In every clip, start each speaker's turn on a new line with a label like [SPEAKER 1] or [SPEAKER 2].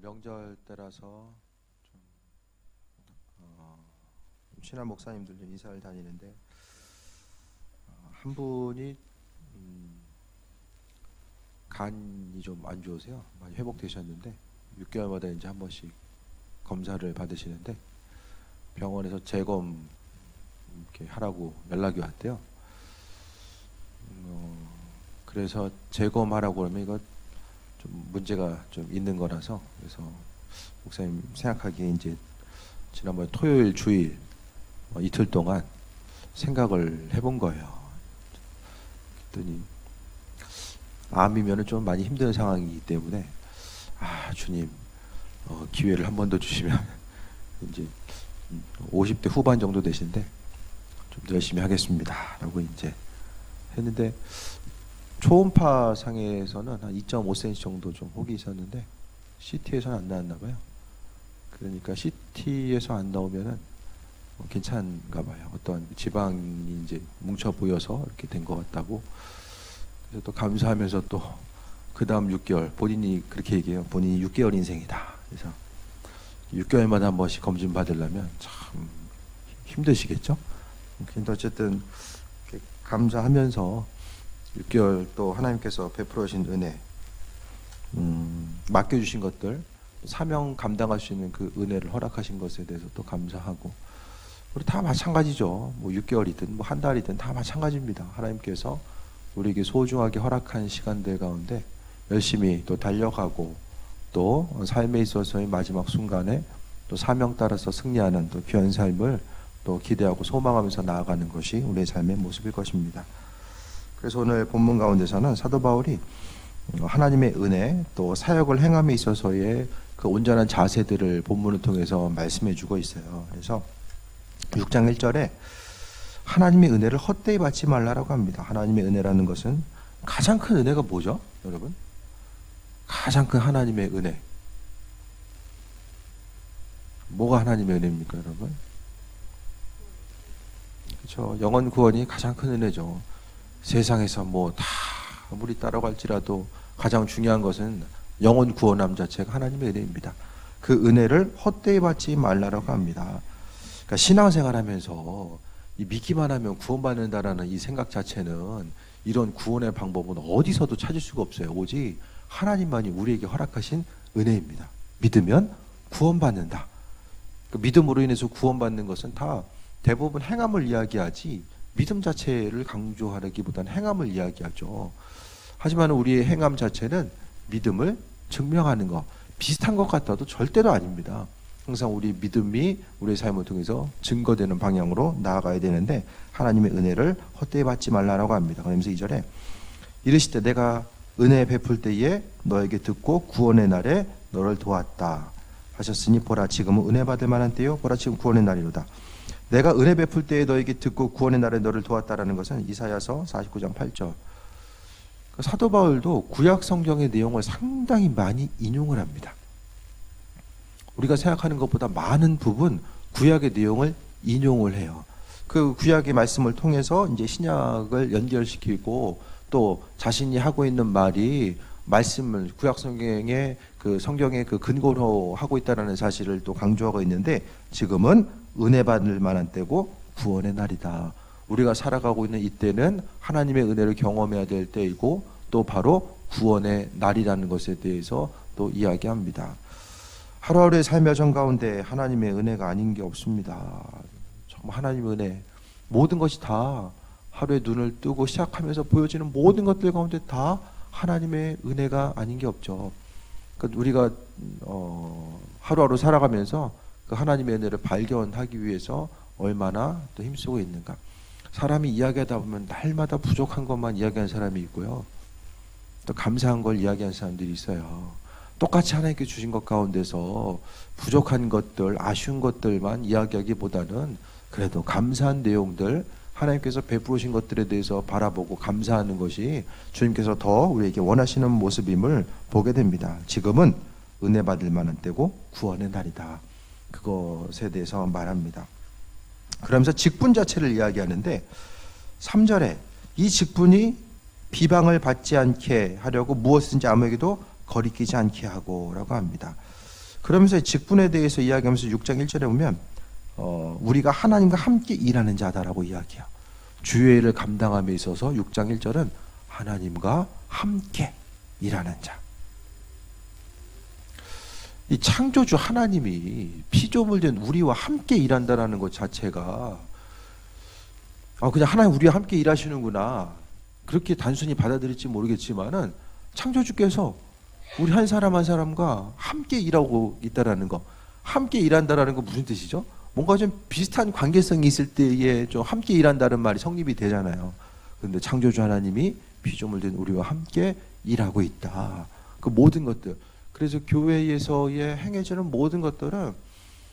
[SPEAKER 1] 명절 때라서 좀, 신한 목사님들 좀 이사를 다니는데 한 분이 간이 좀 안 좋으세요. 많이 회복되셨는데 6개월마다 이제 한 번씩 검사를 받으시는데 병원에서 재검 이렇게 하라고 연락이 왔대요. 그래서 재검하라고 그러면 이거 좀 문제가 좀 있는 거라서, 그래서 목사님 생각하기에 이제 지난번 토요일 주일 이틀 동안 생각을 해본 거예요. 그랬더니 암이면은 좀 많이 힘든 상황이기 때문에 주님 기회를 한 번 더 주시면 이제 50대 후반 정도 되신데 좀 더 열심히 하겠습니다라고 이제 했는데, 초음파 상에서는 한 2.5cm 정도 좀 혹이 있었는데 CT에서는 안 나왔나 봐요. 그러니까 CT에서 안 나오면은 괜찮은가 봐요. 어떤 지방이 이제 뭉쳐 보여서 이렇게 된 것 같다고. 그래서 또 감사하면서 또 그 다음 6개월, 본인이 그렇게 얘기해요. 본인이 6개월 인생이다. 그래서 6개월마다 한 번씩 검진 받으려면 참 힘드시겠죠? 근데 어쨌든 감사하면서 6개월 또 하나님께서 베풀어 주신 은혜, 맡겨주신 것들, 사명 감당할 수 있는 그 은혜를 허락하신 것에 대해서 또 감사하고, 우리 다 마찬가지죠. 뭐 6개월이든 뭐 한 달이든 다 마찬가지입니다. 하나님께서 우리에게 소중하게 허락한 시간들 가운데 열심히 또 달려가고, 또 삶에 있어서의 마지막 순간에 또 사명 따라서 승리하는 또 귀한 삶을 또 기대하고 소망하면서 나아가는 것이 우리의 삶의 모습일 것입니다. 그래서 오늘 본문 가운데서는 사도 바울이 하나님의 은혜 또 사역을 행함에 있어서의 그 온전한 자세들을 본문을 통해서 말씀해 주고 있어요. 그래서 6장 1절에 하나님의 은혜를 헛되이 받지 말라라고 합니다. 하나님의 은혜라는 것은 가장 큰 은혜가 뭐죠, 여러분? 가장 큰 하나님의 은혜, 뭐가 하나님의 은혜입니까, 여러분? 그렇죠. 영원 구원이 가장 큰 은혜죠. 세상에서 뭐 다 아무리 따라갈지라도 가장 중요한 것은 영원 구원함 자체가 하나님의 은혜입니다. 그 은혜를 헛되이 받지 말라라고 합니다. 그러니까 신앙생활하면서 이 믿기만 하면 구원받는다라는 이 생각 자체는, 이런 구원의 방법은 어디서도 찾을 수가 없어요. 오직 하나님만이 우리에게 허락하신 은혜입니다. 믿으면 구원받는다. 그 믿음으로 인해서 구원받는 것은 다 대부분 행함을 이야기하지 믿음 자체를 강조하기보다는 행함을 이야기하죠. 하지만 우리의 행함 자체는 믿음을 증명하는 것, 비슷한 것 같아도 절대로 아닙니다. 항상 우리 믿음이 우리의 삶을 통해서 증거되는 방향으로 나아가야 되는데, 하나님의 은혜를 헛되이 받지 말라라고 합니다. 그러면서 2절에 이르시되 내가 은혜 베풀 때에 너에게 듣고 구원의 날에 너를 도왔다 하셨으니 보라 지금은 은혜 받을 만한 때요, 보라 지금 구원의 날이로다. 내가 은혜 베풀 때에 너에게 듣고 구원의 날에 너를 도왔다라는 것은 이사야서 49장 8절. 사도 바울도 구약 성경의 내용을 상당히 많이 인용을 합니다. 우리가 생각하는 것보다 많은 부분 구약의 내용을 인용을 해요. 그 구약의 말씀을 통해서 이제 신약을 연결시키고, 또 자신이 하고 있는 말이 말씀을 구약 성경의 그 성경의 그 근거로 하고 있다는 사실을 또 강조하고 있는데, 지금은 은혜 받을 만한 때고 구원의 날이다. 우리가 살아가고 있는 이때는 하나님의 은혜를 경험해야 될 때이고, 또 바로 구원의 날이라는 것에 대해서 또 이야기합니다. 하루하루의 삶의 여정 가운데 하나님의 은혜가 아닌 게 없습니다. 정말 하나님의 은혜, 모든 것이 다 하루에 눈을 뜨고 시작하면서 보여지는 모든 것들 가운데 다 하나님의 은혜가 아닌 게 없죠. 그러니까 우리가 하루하루 살아가면서 그 하나님의 은혜를 발견하기 위해서 얼마나 또 힘쓰고 있는가. 사람이 이야기하다 보면 날마다 부족한 것만 이야기하는 사람이 있고요, 또 감사한 걸 이야기하는 사람들이 있어요. 똑같이 하나님께 주신 것 가운데서 부족한 것들, 아쉬운 것들만 이야기하기보다는 그래도 감사한 내용들, 하나님께서 베푸신 것들에 대해서 바라보고 감사하는 것이 주님께서 더 우리에게 원하시는 모습임을 보게 됩니다. 지금은 은혜 받을 만한 때고 구원의 날이다. 그것에 대해서 말합니다. 그러면서 직분 자체를 이야기하는데 3절에 이 직분이 비방을 받지 않게 하려고 무엇이든지 아무에게도 거리끼지 않게 하고 라고 합니다. 그러면서 직분에 대해서 이야기하면서 6장 1절에 보면 우리가 하나님과 함께 일하는 자다라고 이야기해요. 주의 일을 감당함에 있어서 6장 1절은 하나님과 함께 일하는 자. 이 창조주 하나님이 피조물 된 우리와 함께 일한다라는 것 자체가 그냥 하나님 우리와 함께 일하시는구나 그렇게 단순히 받아들일지 모르겠지만은 창조주께서 우리 한 사람 한 사람과 함께 일하고 있다라는 거, 함께 일한다라는 거 무슨 뜻이죠? 뭔가 좀 비슷한 관계성이 있을 때에 좀 함께 일한다는 말이 성립이 되잖아요. 그런데 창조주 하나님이 피조물 된 우리와 함께 일하고 있다. 그 모든 것들. 그래서 교회에서의 행해지는 모든 것들은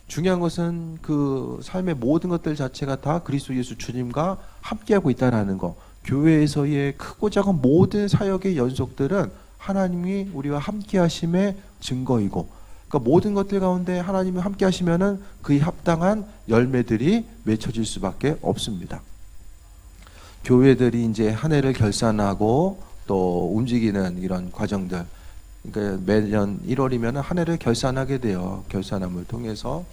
[SPEAKER 1] 중요한 것은 그 삶의 모든 것들 자체가 다 그리스도 예수 주님과 함께하고 있다는 거. 교회에서의 크고 작은 모든 사역의 연속들은 하나님이 우리와 함께하심의 증거이고, 그러니까 모든 것들 가운데 하나님이 함께하시면은 그에 합당한 열매들이 맺혀질 수밖에 없습니다. 교회들이 이제 한 해를 결산하고 또 움직이는 이런 과정들. 그러니까 매년 1월이면 한 해를 결산하게 돼요. 결산함을 통해서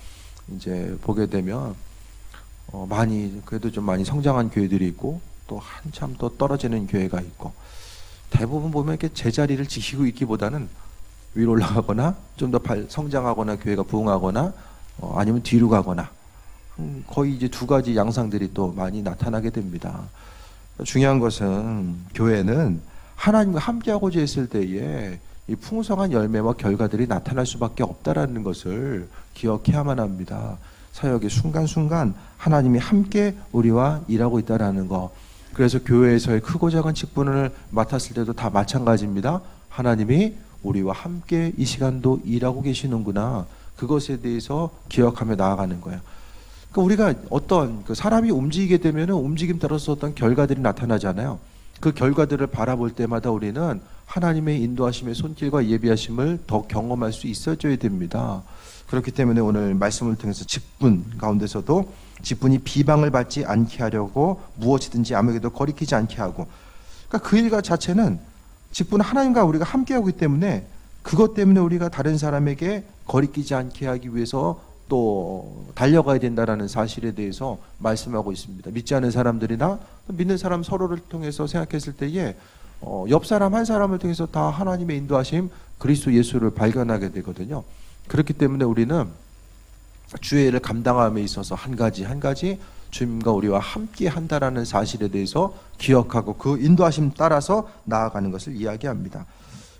[SPEAKER 1] 이제 보게 되면 많이 그래도 좀 많이 성장한 교회들이 있고 또 한참 또 떨어지는 교회가 있고 대부분 보면 이렇게 제자리를 지키고 있기보다는 위로 올라가거나 좀 더 성장하거나 교회가 부흥하거나 아니면 뒤로 가거나 거의 이제 두 가지 양상들이 또 많이 나타나게 됩니다. 중요한 것은 교회는 하나님과 함께하고자 했을 때에 이 풍성한 열매와 결과들이 나타날 수밖에 없다라는 것을 기억해야만 합니다. 사역의 순간순간 하나님이 함께 우리와 일하고 있다라는 거. 그래서 교회에서의 크고 작은 직분을 맡았을 때도 다 마찬가지입니다. 하나님이 우리와 함께 이 시간도 일하고 계시는구나. 그것에 대해서 기억하며 나아가는 거예요. 그러니까 우리가 어떤 그 사람이 움직이게 되면은 움직임 따라서 어떤 결과들이 나타나잖아요. 그 결과들을 바라볼 때마다 우리는 하나님의 인도하심의 손길과 예비하심을 더 경험할 수 있어져야 됩니다. 그렇기 때문에 오늘 말씀을 통해서 직분 가운데서도 직분이 비방을 받지 않게 하려고 무엇이든지 아무에게도 거리끼지 않게 하고, 그러니까 그 일과 자체는 직분은 하나님과 우리가 함께하고 있기 때문에 그것 때문에 우리가 다른 사람에게 거리끼지 않게 하기 위해서 또 달려가야 된다라는 사실에 대해서 말씀하고 있습니다. 믿지 않는 사람들이나 믿는 사람 서로를 통해서 생각했을 때에 옆 사람 한 사람을 통해서 다 하나님의 인도하심 그리스도 예수를 발견하게 되거든요. 그렇기 때문에 우리는 주의 일을 감당함에 있어서 한 가지 주님과 우리와 함께 한다라는 사실에 대해서 기억하고 그 인도하심 따라서 나아가는 것을 이야기합니다.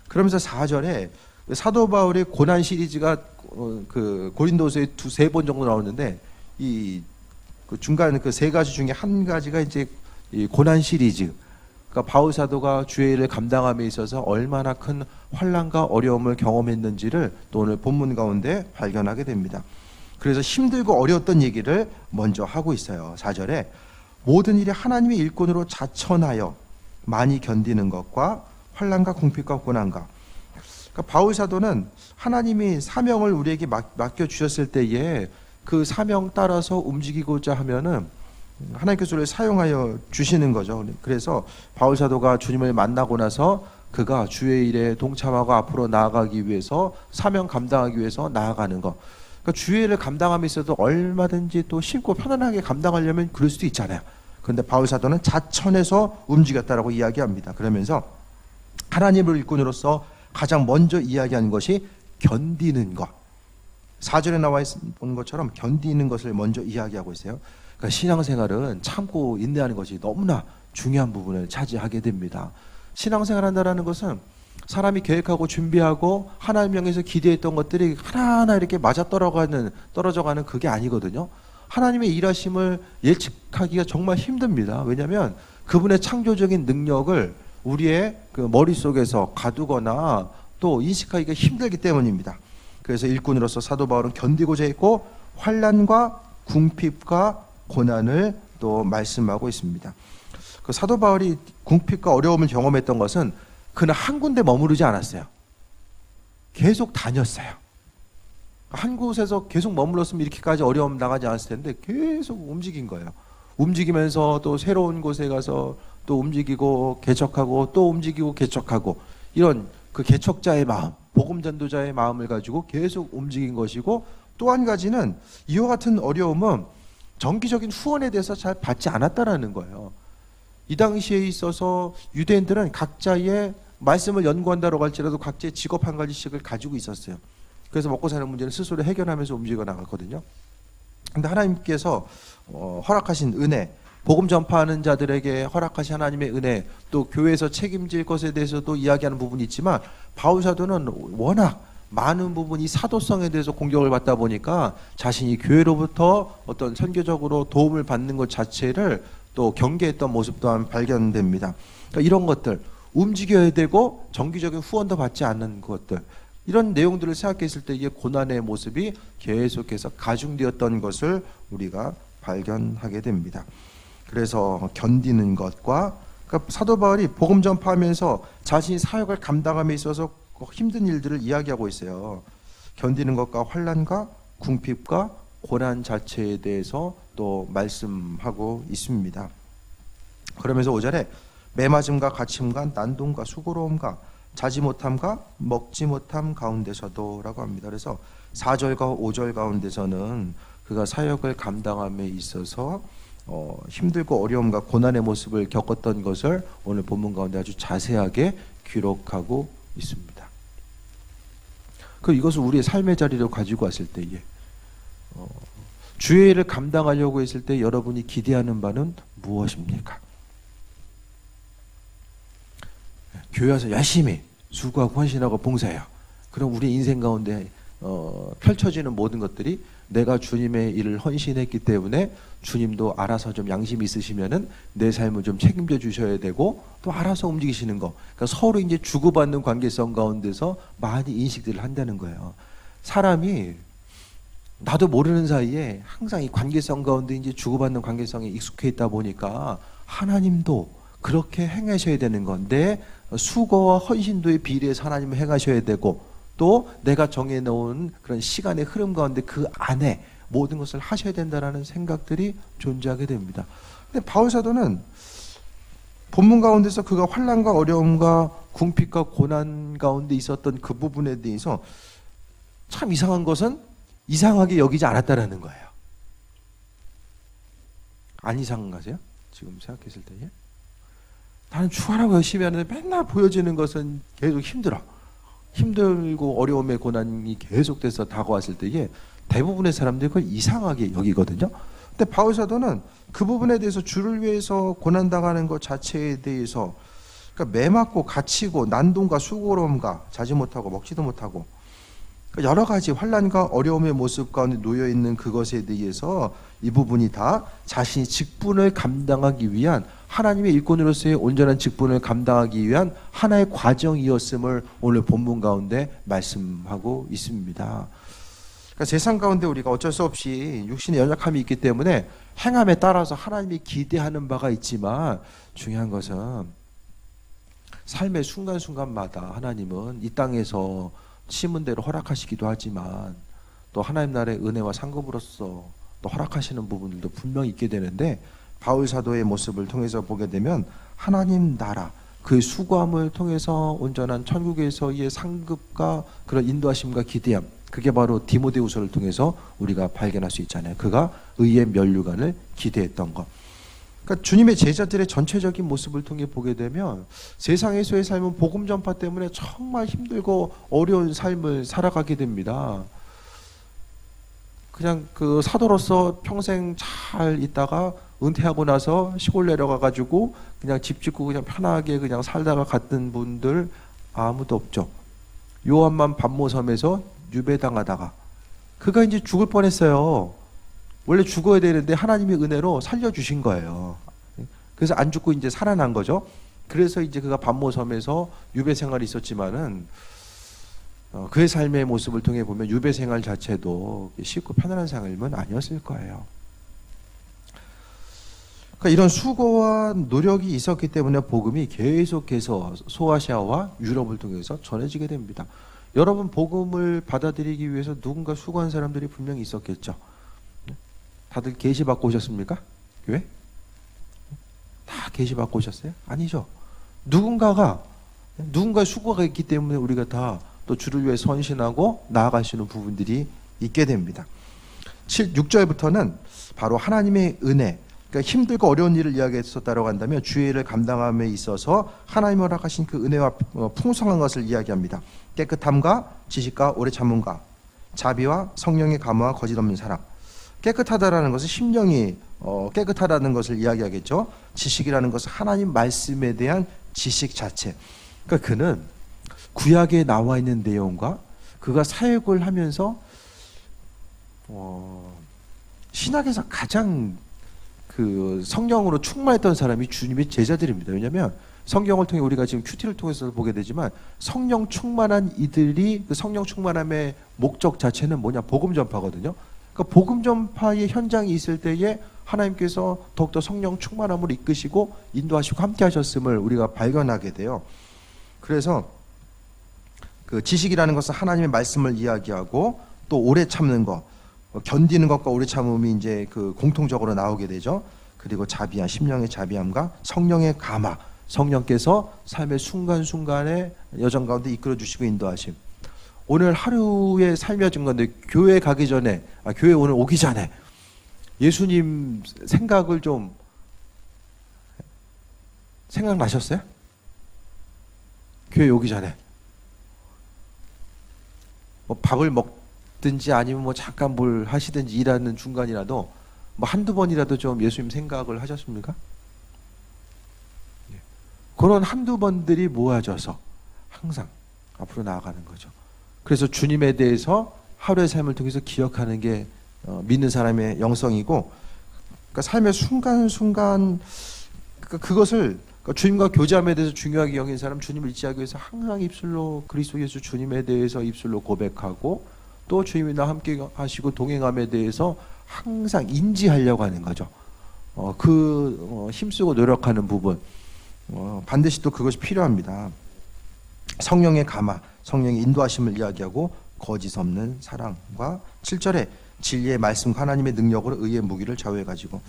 [SPEAKER 1] 그러면서 4절에 사도 바울의 고난 시리즈가 그 고린도서에 두세 번 정도 나오는데 그 중간 그 세 가지 중에 한 가지가 이제 이 고난 시리즈. 그러니까 바울 사도가 주의 일을 감당함에 있어서 얼마나 큰 환난과 어려움을 경험했는지를 또 오늘 본문 가운데 발견하게 됩니다. 그래서 힘들고 어려웠던 얘기를 먼저 하고 있어요. 4절에 모든 일이 하나님의 일꾼으로 자천하여 많이 견디는 것과 환난과 궁핍과 고난과. 그러니까 바울 사도는 하나님이 사명을 우리에게 맡겨 주셨을 때에 그 사명 따라서 움직이고자 하면은 하나님께서 우리를 사용하여 주시는 거죠. 그래서 바울 사도가 주님을 만나고 나서 그가 주의 일에 동참하고 앞으로 나아가기 위해서 사명 감당하기 위해서 나아가는 것. 그러니까 주의 일을 감당함에 있어도 얼마든지 또 쉽고 편안하게 감당하려면 그럴 수도 있잖아요. 그런데 바울 사도는 자천해서 움직였다라고 이야기합니다. 그러면서 하나님을 일꾼으로서 가장 먼저 이야기하는 것이 견디는 것. 4절에 나와 있는 것처럼 견디는 것을 먼저 이야기하고 있어요. 그러니까 신앙생활은 참고 인내하는 것이 너무나 중요한 부분을 차지하게 됩니다. 신앙생활 한다는 것은 사람이 계획하고 준비하고 하나님 향해서 기대했던 것들이 하나하나 이렇게 맞아 떨어져가는 그게 아니거든요. 하나님의 일하심을 예측하기가 정말 힘듭니다. 왜냐하면 그분의 창조적인 능력을 우리의 그 머릿속에서 가두거나 또 인식하기가 힘들기 때문입니다. 그래서 일꾼으로서 사도 바울은 견디고자 했고 환난과 궁핍과 고난을 또 말씀하고 있습니다. 그 사도 바울이 궁핍과 어려움을 경험했던 것은 그는 한 군데 머무르지 않았어요. 계속 다녔어요. 한 곳에서 계속 머물렀으면 이렇게까지 어려움 나가지 않았을 텐데 계속 움직인 거예요. 움직이면서 또 새로운 곳에 가서 또 움직이고 개척하고 또 움직이고 개척하고 이런 그 개척자의 마음, 복음 전도자의 마음을 가지고 계속 움직인 것이고, 또 한 가지는 이와 같은 어려움은 정기적인 후원에 대해서 잘 받지 않았다라는 거예요. 이 당시에 있어서 유대인들은 각자의 말씀을 연구한다고 할지라도 각자의 직업 한 가지씩을 가지고 있었어요. 그래서 먹고 사는 문제는 스스로 해결하면서 움직여 나갔거든요. 근데 하나님께서 허락하신 은혜, 복음 전파하는 자들에게 허락하신 하나님의 은혜, 또 교회에서 책임질 것에 대해서도 이야기하는 부분이 있지만, 바울 사도는 워낙 많은 부분이 사도성에 대해서 공격을 받다 보니까 자신이 교회로부터 어떤 선교적으로 도움을 받는 것 자체를 또 경계했던 모습 또한 발견됩니다. 그러니까 이런 것들, 움직여야 되고 정기적인 후원도 받지 않는 것들, 이런 내용들을 생각했을 때 이게 고난의 모습이 계속해서 가중되었던 것을 우리가 발견하게 됩니다. 그래서 견디는 것과, 그러니까 사도 바울이 복음 전파하면서 자신이 사역을 감당함에 있어서 힘든 일들을 이야기하고 있어요. 견디는 것과 환난과 궁핍과 고난 자체에 대해서 또 말씀하고 있습니다. 그러면서 5절에 매맞음과 갇힘과 난동과 수고로움과 자지 못함과 먹지 못함 가운데서도 라고 합니다. 그래서 4절과 5절 가운데서는 그가 사역을 감당함에 있어서 힘들고 어려움과 고난의 모습을 겪었던 것을 오늘 본문 가운데 아주 자세하게 기록하고 있습니다. 이것을 우리의 삶의 자리로 가지고 왔을 때에 주의 일을 감당하려고 했을 때 여러분이 기대하는 바는 무엇입니까? 교회 와서 열심히 수고하고 헌신하고 봉사해요. 그럼 우리 인생 가운데 펼쳐지는 모든 것들이 내가 주님의 일을 헌신했기 때문에 주님도 알아서 좀 양심이 있으시면은 내 삶을 좀 책임져 주셔야 되고, 또 알아서 움직이시는 거. 그러니까 서로 이제 주고받는 관계성 가운데서 많이 인식들을 한다는 거예요. 사람이 나도 모르는 사이에 항상 이 관계성 가운데 이제 주고받는 관계성에 익숙해 있다 보니까 하나님도 그렇게 행하셔야 되는 건데, 수고와 헌신도의 비례해서 하나님을 행하셔야 되고, 또 내가 정해놓은 그런 시간의 흐름 가운데 그 안에 모든 것을 하셔야 된다라는 생각들이 존재하게 됩니다. 근데 바울 사도는 본문 가운데서 그가 환난과 어려움과 궁핍과 고난 가운데 있었던 그 부분에 대해서 참 이상한 것은 이상하게 여기지 않았다라는 거예요. 안 이상하세요? 지금 생각했을 때에? 나는 추하라고 열심히 하는데 맨날 보여지는 것은 계속 힘들고 어려움의 고난이 계속돼서 다가왔을 때에 대부분의 사람들이 그걸 이상하게 여기거든요. 근데 바울 사도는 그 부분에 대해서 주를 위해서 고난당하는 것 자체에 대해서, 그러니까 매맞고 갇히고 난동과 수고로움과 자지 못하고 먹지도 못하고, 그러니까 여러 가지 환난과 어려움의 모습 가운데 놓여 있는 그것에 대해서 이 부분이 다 자신이 직분을 감당하기 위한, 하나님의 일꾼으로서의 온전한 직분을 감당하기 위한 하나의 과정이었음을 오늘 본문 가운데 말씀하고 있습니다. 그러니까 세상 가운데 우리가 어쩔 수 없이 육신의 연약함이 있기 때문에 행함에 따라서 하나님이 기대하는 바가 있지만, 중요한 것은 삶의 순간순간마다 하나님은 이 땅에서 심은 대로 허락하시기도 하지만, 또 하나님 나라의 은혜와 상급으로서 또 허락하시는 부분들도 분명히 있게 되는데, 바울 사도의 모습을 통해서 보게 되면 하나님 나라, 그 수고함을 통해서 온전한 천국에서의 상급과 그런 인도하심과 기대함, 그게 바로 디모데후서를 통해서 우리가 발견할 수 있잖아요. 그가 의의 면류관을 기대했던 것. 그러니까 주님의 제자들의 전체적인 모습을 통해 보게 되면 세상에서의 삶은 복음 전파 때문에 정말 힘들고 어려운 삶을 살아가게 됩니다. 그냥 그 사도로서 평생 잘 있다가 은퇴하고 나서 시골 내려가 가지고 그냥 집 짓고 그냥 편하게 그냥 살다가 갔던 분들 아무도 없죠. 요한만 반모섬에서 유배당하다가 그가 이제 죽을 뻔했어요. 원래 죽어야 되는데 하나님의 은혜로 살려주신 거예요. 그래서 안 죽고 이제 살아난 거죠. 그래서 이제 그가 반모섬에서 유배 생활이 있었지만은 그의 삶의 모습을 통해 보면 유배 생활 자체도 쉽고 편안한 삶은 아니었을 거예요. 그러니까 이런 수고와 노력이 있었기 때문에 복음이 계속해서 소아시아와 유럽을 통해서 전해지게 됩니다. 여러분, 복음을 받아들이기 위해서 누군가 수고한 사람들이 분명히 있었겠죠. 다들 계시 받고 오셨습니까? 교회? 다 계시 받고 오셨어요? 아니죠. 누군가의 수고가 있기 때문에 우리가 다 또 주를 위해 헌신하고 나아가시는 부분들이 있게 됩니다. 6절부터는 바로 하나님의 은혜, 그러니까 힘들고 어려운 일을 이야기했었다고 한다면 주의 일을 감당함에 있어서 하나님이 허락하신 그 은혜와 풍성한 것을 이야기합니다. 깨끗함과 지식과 오래 참음과 자비와 성령의 감화와 거짓없는 사랑. 깨끗하다라는 것은 심령이 깨끗하다는 것을 이야기하겠죠. 지식이라는 것은 하나님 말씀에 대한 지식 자체. 그러니까 그는 구약에 나와 있는 내용과 그가 사역을 하면서 신학에서 가장 그 성령으로 충만했던 사람이 주님의 제자들입니다. 왜냐하면 성경을 통해 우리가 지금 큐티를 통해서 보게 되지만 성령 충만한 이들이 그 성령 충만함의 목적 자체는 뭐냐? 복음 전파거든요. 그러니까 복음 전파의 현장이 있을 때에 하나님께서 더욱더 성령 충만함을 이끄시고 인도하시고 함께 하셨음을 우리가 발견하게 돼요. 그래서 그 지식이라는 것은 하나님의 말씀을 이야기하고 또 오래 참는 것, 견디는 것과 오래 참음이 이제 그 공통적으로 나오게 되죠. 그리고 자비함, 심령의 자비함과 성령의 감화, 성령께서 삶의 순간순간에 여정 가운데 이끌어 주시고 인도하심. 오늘 하루의 삶이어진 건데 교회 가기 전에, 교회 오늘 오기 전에 예수님 생각을 좀 생각나셨어요? 교회 오기 전에 뭐 밥을 먹든지 아니면 뭐 잠깐 뭘 하시든지 일하는 중간이라도 뭐 한두 번이라도 좀 예수님 생각을 하셨습니까? 그런 한두 번들이 모아져서 항상 앞으로 나아가는 거죠. 그래서 주님에 대해서 하루의 삶을 통해서 기억하는 게 믿는 사람의 영성이고, 그러니까 삶의 순간순간 그것을 그러니까 주님과 교제함에 대해서 중요하게 여기는 사람, 주님을 의지하기 위해서 항상 입술로 그리스도 예수 주님에 대해서 입술로 고백하고 또 주님이 나와 함께 하시고 동행함에 대해서 항상 인지하려고 하는 거죠. 힘쓰고 노력하는 부분 반드시 또 그것이 필요합니다. 성령의 감화, 성령의 인도하심을 이야기하고 거짓 없는 사랑과 7절에 진리의 말씀 하나님의 능력으로 의의 무기를 좌우해 가지고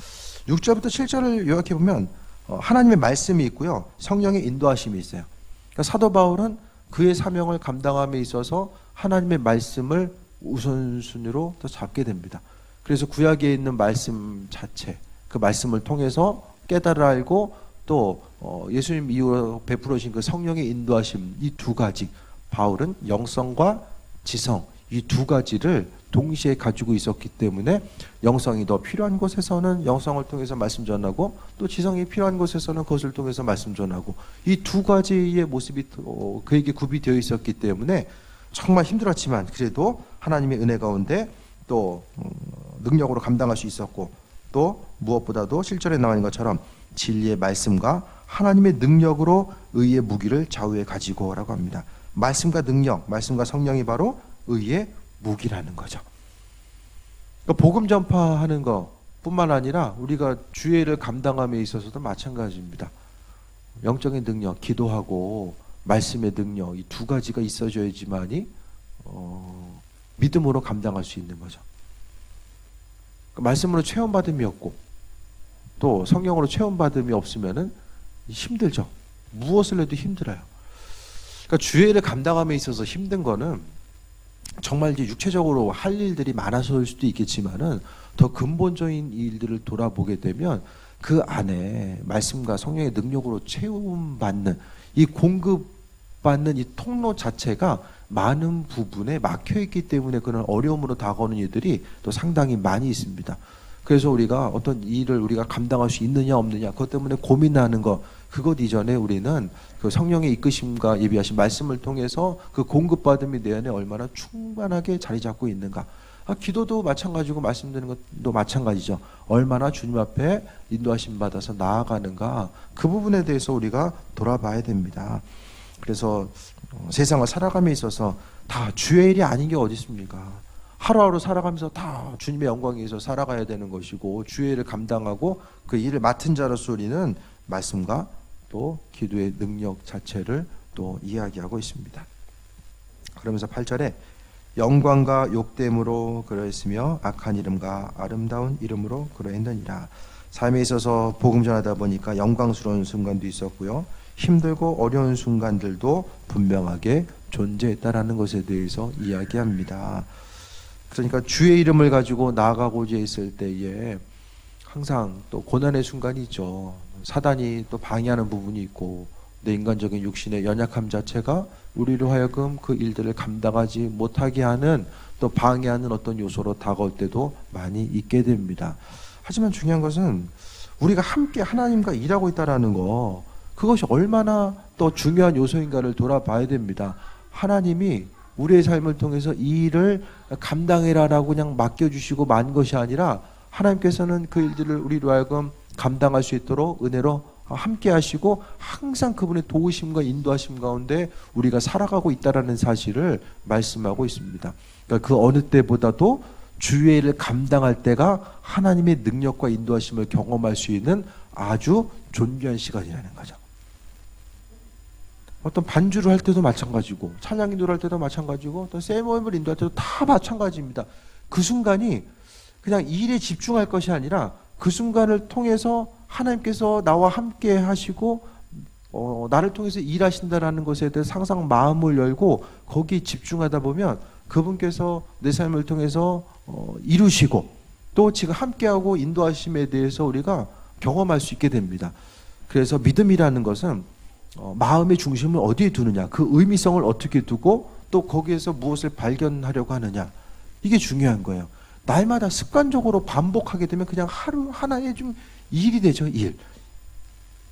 [SPEAKER 1] 6절부터 7절을 요약해 보면 하나님의 말씀이 있고요, 성령의 인도하심이 있어요. 그러니까 사도 바울은 그의 사명을 감당함에 있어서 하나님의 말씀을 우선순위로 더 잡게 됩니다. 그래서 구약에 있는 말씀 자체, 그 말씀을 통해서 깨달아 알고 또 예수님 이후로 베풀어 주신 그 성령의 인도하심, 이 두 가지, 바울은 영성과 지성, 이 두 가지를 동시에 가지고 있었기 때문에 영성이 더 필요한 곳에서는 영성을 통해서 말씀 전하고 또 지성이 필요한 곳에서는 그것을 통해서 말씀 전하고 이 두 가지의 모습이 그에게 구비되어 있었기 때문에 정말 힘들었지만 그래도 하나님의 은혜 가운데 또 능력으로 감당할 수 있었고, 또 무엇보다도 실절에 나와 있는 것처럼 진리의 말씀과 하나님의 능력으로 의의 무기를 좌우해 가지고라고 합니다. 말씀과 능력, 말씀과 성령이 바로 의의 무기라는 거죠. 그러니까 복음 전파하는 것뿐만 아니라 우리가 주의를 감당함에 있어서도 마찬가지입니다. 영적인 능력, 기도하고 말씀의 능력, 이 두 가지가 있어줘야지만이 믿음으로 감당할 수 있는 거죠. 그러니까 말씀으로 체험받음이 없고 또 성령으로 체험받음이 없으면은 힘들죠. 무엇을 해도 힘들어요. 그러니까 주의를 감당함에 있어서 힘든 거는 정말 이제 육체적으로 할 일들이 많아서일 수도 있겠지만은 더 근본적인 일들을 돌아보게 되면 그 안에 말씀과 성령의 능력으로 채움받는 이 공급받는 이 통로 자체가 많은 부분에 막혀 있기 때문에 그런 어려움으로 다가오는 일들이 또 상당히 많이 있습니다. 그래서 우리가 어떤 일을 우리가 감당할 수 있느냐 없느냐 그것 때문에 고민하는 것, 그것 이전에 우리는 그 성령의 이끄심과 예비하신 말씀을 통해서 그 공급받음이 내 안에 얼마나 충만하게 자리 잡고 있는가. 기도도 마찬가지고 말씀 드리는 것도 마찬가지죠. 얼마나 주님 앞에 인도하심 받아서 나아가는가, 그 부분에 대해서 우리가 돌아봐야 됩니다. 그래서 세상을 살아감에 있어서 다 주의 일이 아닌 게 어디 있습니까? 하루하루 살아가면서 다 주님의 영광에 의해서 살아가야 되는 것이고 주의 일을 감당하고 그 일을 맡은 자로서 우리는 말씀과 또 기도의 능력 자체를 또 이야기하고 있습니다. 그러면서 8절에 영광과 욕됨으로 그러했으며 악한 이름과 아름다운 이름으로 그러했느니라. 삶에 있어서 복음 전하다 보니까 영광스러운 순간도 있었고요, 힘들고 어려운 순간들도 분명하게 존재했다라는 것에 대해서 이야기합니다. 그러니까 주의 이름을 가지고 나아가고자 했을 때에 항상 또 고난의 순간이 있죠. 사단이 또 방해하는 부분이 있고 내 인간적인 육신의 연약함 자체가 우리로 하여금 그 일들을 감당하지 못하게 하는 또 방해하는 어떤 요소로 다가올 때도 많이 있게 됩니다. 하지만 중요한 것은 우리가 함께 하나님과 일하고 있다는 거, 그것이 얼마나 또 중요한 요소인가를 돌아봐야 됩니다. 하나님이 우리의 삶을 통해서 이 일을 감당해라라고 그냥 맡겨주시고 만 것이 아니라 하나님께서는 그 일들을 우리로 하여금 감당할 수 있도록 은혜로 함께 하시고 항상 그분의 도우심과 인도하심 가운데 우리가 살아가고 있다는 사실을 말씀하고 있습니다. 그러니까 그 어느 때보다도 주의 일을 감당할 때가 하나님의 능력과 인도하심을 경험할 수 있는 아주 존귀한 시간이라는 거죠. 어떤 반주를 할 때도 마찬가지고 찬양 인도를 할 때도 마찬가지고 어떤 세모임을 인도할 때도 다 마찬가지입니다. 그 순간이 그냥 이 일에 집중할 것이 아니라 그 순간을 통해서 하나님께서 나와 함께 하시고 나를 통해서 일하신다라는 것에 대해서 항상 마음을 열고 거기에 집중하다 보면 그분께서 내 삶을 통해서 이루시고 또 지금 함께하고 인도하심에 대해서 우리가 경험할 수 있게 됩니다. 그래서 믿음이라는 것은 마음의 중심을 어디에 두느냐, 그 의미성을 어떻게 두고 또 거기에서 무엇을 발견하려고 하느냐, 이게 중요한 거예요. 날마다 습관적으로 반복하게 되면 그냥 하루 하나의 좀 일이 되죠.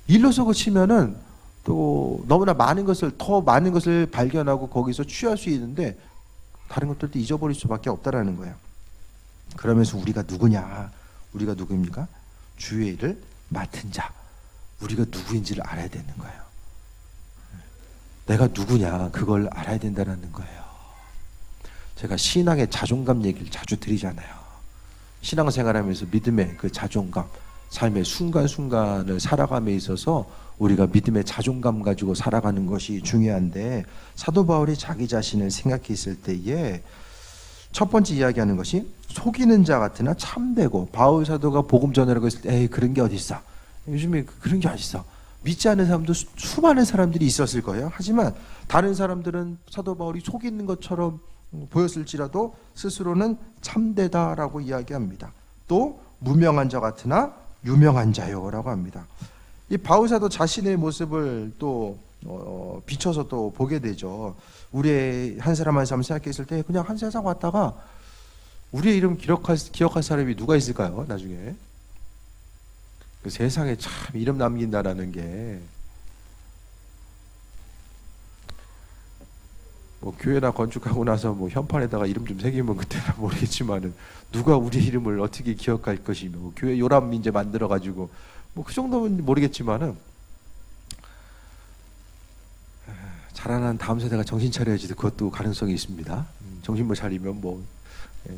[SPEAKER 1] 일로서 그치면은 또 너무나 더 많은 것을 발견하고 거기서 취할 수 있는데 다른 것들도 잊어버릴 수밖에 없다라는 거예요. 그러면서 우리가 누구냐? 우리가 누구입니까? 주의 일을 맡은 자. 우리가 누구인지를 알아야 되는 거예요. 내가 누구냐? 그걸 알아야 된다는 거예요. 제가 신앙의 자존감 얘기를 자주 드리잖아요. 신앙생활하면서 믿음의 그 자존감, 삶의 순간순간을 살아감에 있어서 우리가 믿음의 자존감 가지고 살아가는 것이 중요한데, 사도 바울이 자기 자신을 생각했을 때에 첫 번째 이야기하는 것이 속이는 자 같으나 참되고, 바울 사도가 복음 전하라고 했을 때 에이 그런 게 어딨어, 요즘에 그런 게 어딨어, 믿지 않는 사람도 수많은 사람들이 있었을 거예요. 하지만 다른 사람들은 사도 바울이 속이는 것처럼 보였을지라도 스스로는 참되다라고 이야기합니다. 또 무명한 자 같으나 유명한 자요라고 합니다. 이 바울 사도 자신의 모습을 또 비춰서 또 보게 되죠. 우리의 한 사람 한 사람 생각했을 때 그냥 한 세상 왔다가 우리의 이름 기억할 사람이 누가 있을까요? 나중에 그 세상에 참 이름 남긴다라는 게 뭐 교회나 건축하고 나서 뭐 현판에다가 이름 좀 새기면 그때나 모르겠지만은 누가 우리 이름을 어떻게 기억할 것이며, 뭐 교회 요람 민재 만들어 가지고 뭐 그 정도는 모르겠지만은 자라난 다음 세대가 정신 차려야지 그것도 가능성이 있습니다. 정신 못 차리면 뭐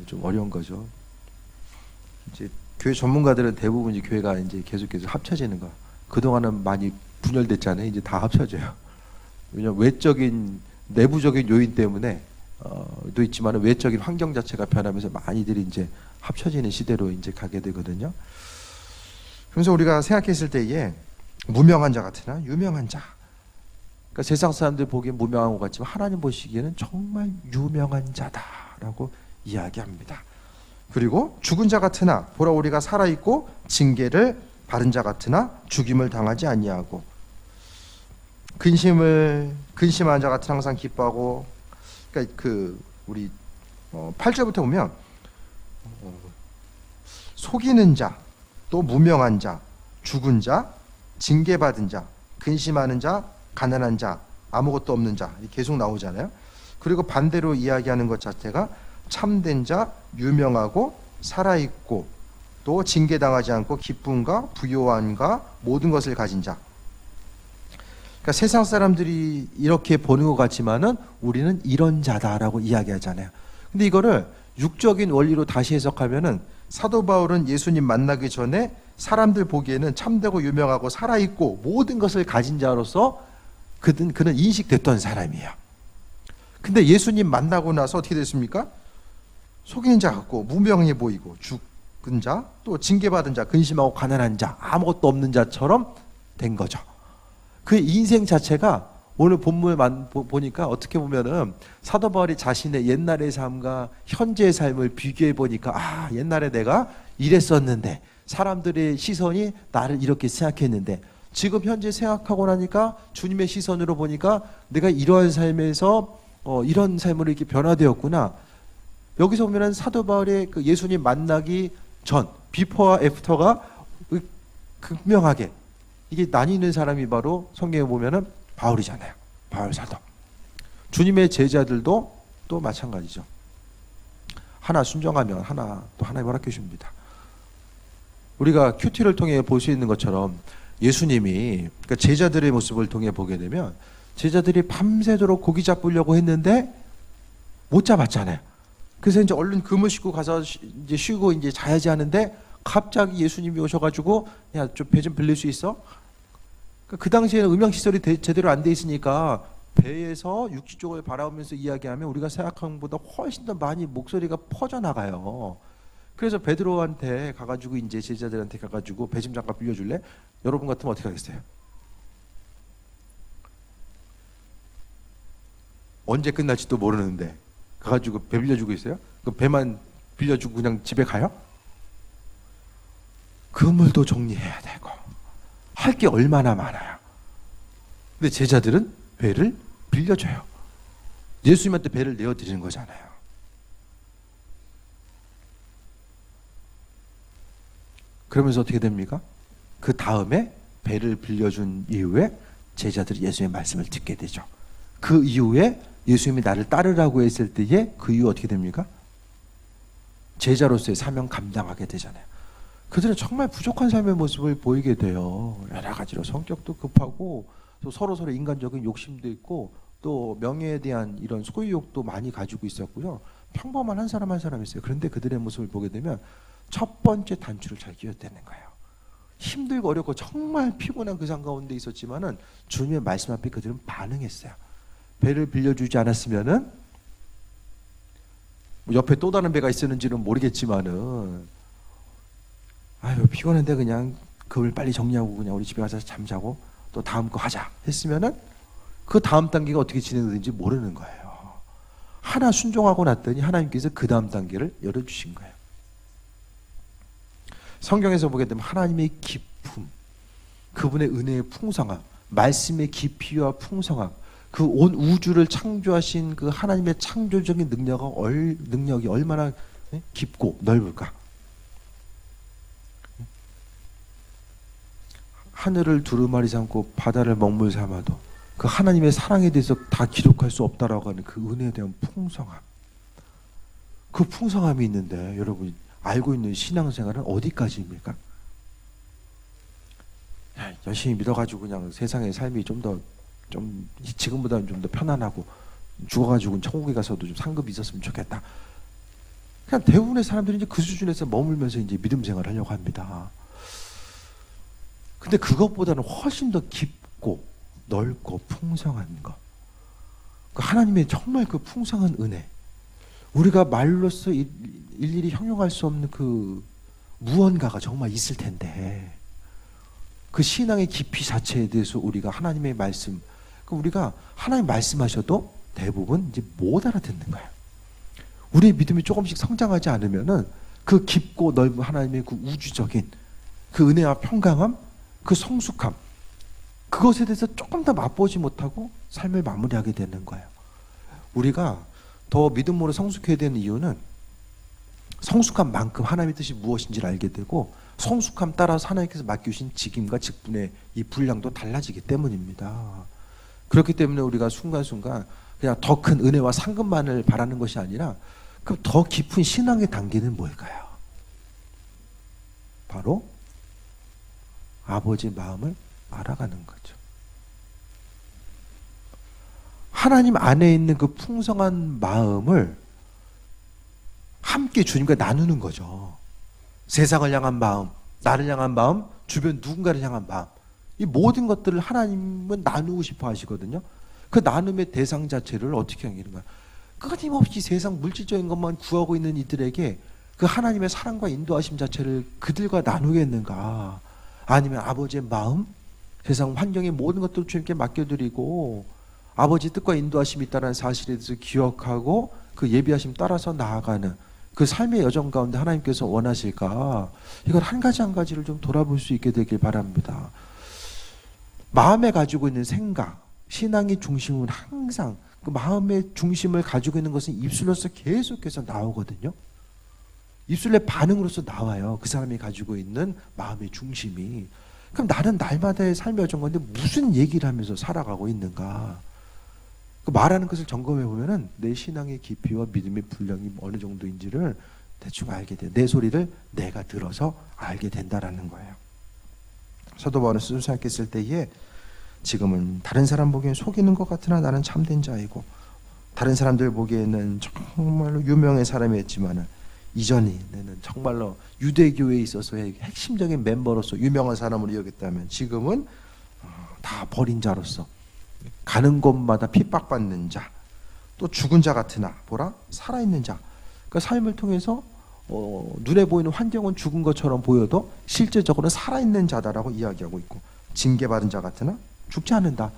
[SPEAKER 1] 좀 어려운 거죠. 이제 교회 전문가들은 대부분 이제 교회가 이제 계속 합쳐지는 거. 그동안은 많이 분열됐잖아요. 이제 다 합쳐져요. 왜냐면 내부적인 요인 때문에 도 있지만 외적인 환경 자체가 변하면서 많이들이 이제 합쳐지는 시대로 이제 가게 되거든요. 그래서 우리가 생각했을 때에 무명한 자 같으나 유명한 자. 그러니까 세상 사람들 보기엔 무명한 것 같지만 하나님 보시기에는 정말 유명한 자다라고 이야기합니다. 그리고 죽은 자 같으나 보라 우리가 살아있고 징계를 받은 자 같으나 죽임을 당하지 아니하고, 근심한 자 같은 항상 기뻐하고, 그러니까 우리 8절부터 보면 속이는 자, 또 무명한 자, 죽은 자, 징계받은 자, 근심하는 자, 가난한 자, 아무것도 없는 자, 계속 나오잖아요. 그리고 반대로 이야기하는 것 자체가 참된 자, 유명하고 살아있고 또 징계당하지 않고 기쁨과 부요함과 모든 것을 가진 자. 그러니까 세상 사람들이 이렇게 보는 것 같지만은 우리는 이런 자다라고 이야기하잖아요. 근데 이거를 육적인 원리로 다시 해석하면은 사도 바울은 예수님 만나기 전에 사람들 보기에는 참되고 유명하고 살아있고 모든 것을 가진 자로서 그는 인식됐던 사람이에요. 근데 예수님 만나고 나서 어떻게 됐습니까? 속이는 자 같고 무명해 보이고 죽은 자, 또 징계받은 자, 근심하고 가난한 자, 아무것도 없는 자처럼 된 거죠. 그 인생 자체가 오늘 본문을 보니까 어떻게 보면은 사도 바울이 자신의 옛날의 삶과 현재의 삶을 비교해 보니까 아, 옛날에 내가 이랬었는데 사람들의 시선이 나를 이렇게 생각했는데 지금 현재 생각하고 나니까 주님의 시선으로 보니까 내가 이러한 삶에서 이런 삶으로 이렇게 변화되었구나. 여기서 보면은 사도 바울의 그 예수님 만나기 전 비포와 애프터가 극명하게 이게 나뉘는 사람이 바로 성경에 보면은 바울이잖아요. 바울 사도. 주님의 제자들도 또 마찬가지죠. 하나 순종하면 하나 또 하나님 허락해 줍니다. 우리가 큐티를 통해 볼 수 있는 것처럼 예수님이 그러니까 제자들의 모습을 통해 보게 되면 제자들이 밤새도록 고기 잡으려고 했는데 못 잡았잖아요. 그래서 이제 얼른 금을 싣고 가서 이제 쉬고 이제 자야지 하는데 갑자기 예수님이 오셔가지고 야, 좀 배 좀 빌릴 수 있어? 그 당시에는 음향 시설이 제대로 안 돼 있으니까 배에서 육지 쪽을 바라보면서 이야기하면 우리가 생각한 것보다 훨씬 더 많이 목소리가 퍼져 나가요. 그래서 베드로한테 가가지고 이제 제자들한테 가가지고 배 좀 잠깐 빌려줄래? 여러분 같으면 어떻게 하겠어요? 언제 끝날지도 모르는데 가가지고 배 빌려주고 있어요? 그 배만 빌려주고 그냥 집에 가요? 그물도 정리해야 되고 할 게 얼마나 많아요. 근데 제자들은 배를 빌려줘요. 예수님한테 배를 내어드리는 거잖아요. 그러면서 어떻게 됩니까? 그 다음에 배를 빌려준 이후에 제자들이 예수님의 말씀을 듣게 되죠. 그 이후에 예수님이 나를 따르라고 했을 때에 그 이후 어떻게 됩니까? 제자로서의 사명 감당하게 되잖아요. 그들은 정말 부족한 삶의 모습을 보이게 돼요. 여러 가지로 성격도 급하고 또 서로 인간적인 욕심도 있고 또 명예에 대한 이런 소유욕도 많이 가지고 있었고요. 평범한 한 사람 한 사람이었어요. 그런데 그들의 모습을 보게 되면 첫 번째 단추를 잘 끼워대는 거예요. 힘들고 어렵고 정말 피곤한 그 상 가운데 있었지만은 주님의 말씀 앞에 그들은 반응했어요. 배를 빌려주지 않았으면은 옆에 또 다른 배가 있었는지는 모르겠지만은 아유 피곤한데 그냥 그걸 빨리 정리하고 그냥 우리 집에 가서 잠자고 또 다음 거 하자 했으면은 그 다음 단계가 어떻게 진행되는지 모르는 거예요. 하나 순종하고 났더니 하나님께서 그 다음 단계를 열어주신 거예요. 성경에서 보게 되면 하나님의 기품, 그분의 은혜의 풍성함, 말씀의 깊이와 풍성함, 그 온 우주를 창조하신 그 하나님의 창조적인 능력이 얼마나 깊고 넓을까? 하늘을 두루마리 삼고 바다를 먹물 삼아도 그 하나님의 사랑에 대해서 다 기록할 수 없다라고 하는 그 은혜에 대한 풍성함, 그 풍성함이 있는데 여러분 알고 있는 신앙생활은 어디까지입니까? 열심히 믿어가지고 그냥 세상의 삶이 좀 지금보다는 좀 더 편안하고 죽어가지고 천국에 가서도 좀 상급이 있었으면 좋겠다. 그냥 대부분의 사람들이 이제 그 수준에서 머물면서 이제 믿음 생활을 하려고 합니다. 근데 그것보다는 훨씬 더 깊고 넓고 풍성한 것, 그 하나님의 정말 그 풍성한 은혜, 우리가 말로써 일일이 형용할 수 없는 그 무언가가 정말 있을 텐데 그 신앙의 깊이 자체에 대해서 우리가 하나님의 말씀, 우리가 하나님 말씀하셔도 대부분 이제 못 알아듣는 거예요. 우리의 믿음이 조금씩 성장하지 않으면은 그 깊고 넓은 하나님의 그 우주적인 그 은혜와 평강함, 그 성숙함, 그것에 대해서 조금 더 맛보지 못하고 삶을 마무리하게 되는 거예요. 우리가 더 믿음으로 성숙해야 되는 이유는 성숙한 만큼 하나님의 뜻이 무엇인지를 알게 되고 성숙함 따라서 하나님께서 맡기신 직임과 직분의 이 분량도 달라지기 때문입니다. 그렇기 때문에 우리가 순간순간 그냥 더 큰 은혜와 상급만을 바라는 것이 아니라 그 더 깊은 신앙의 단계는 뭘까요? 바로 아버지의 마음을 알아가는 거죠. 하나님 안에 있는 그 풍성한 마음을 함께 주님과 나누는 거죠. 세상을 향한 마음, 나를 향한 마음, 주변 누군가를 향한 마음, 이 모든 것들을 하나님은 나누고 싶어 하시거든요. 그 나눔의 대상 자체를 어떻게 하는가? 끊임없이 세상 물질적인 것만 구하고 있는 이들에게 그 하나님의 사랑과 인도하심 자체를 그들과 나누겠는가? 아니면 아버지의 마음, 세상 환경의 모든 것들을 주님께 맡겨드리고 아버지 뜻과 인도하심이 있다는 사실에 대해서 기억하고 그 예비하심 따라서 나아가는 그 삶의 여정 가운데 하나님께서 원하실까? 이걸 한 가지 한 가지를 좀 돌아볼 수 있게 되길 바랍니다. 마음에 가지고 있는 생각, 신앙의 중심은 항상 그 마음의 중심을 가지고 있는 것은 입술로서 계속해서 나오거든요. 입술의 반응으로서 나와요. 그 사람이 가지고 있는 마음의 중심이. 그럼 나는 날마다의 삶의 여정 가운데 무슨 얘기를 하면서 살아가고 있는가? 그 말하는 것을 점검해 보면은 내 신앙의 깊이와 믿음의 분량이 어느 정도인지를 대충 알게 돼. 내 소리를 내가 들어서 알게 된다라는 거예요. 사도 바울은 스스로 생각했을 때에 지금은 다른 사람 보기엔 속이는 것 같으나 나는 참된 자이고, 다른 사람들 보기에는 정말로 유명한 사람이었지만은 이전에는 정말로 유대교회에 있어서의 핵심적인 멤버로서 유명한 사람으로 여겼다면 지금은 다 버린 자로서 가는 곳마다 핍박받는 자, 또 죽은 자 같으나 보라 살아있는 자. 그 삶을 통해서 눈에 보이는 환경은 죽은 것처럼 보여도 실제적으로는 살아있는 자다라고 이야기하고 있고, 징계받은 자 같으나 죽지 않는다.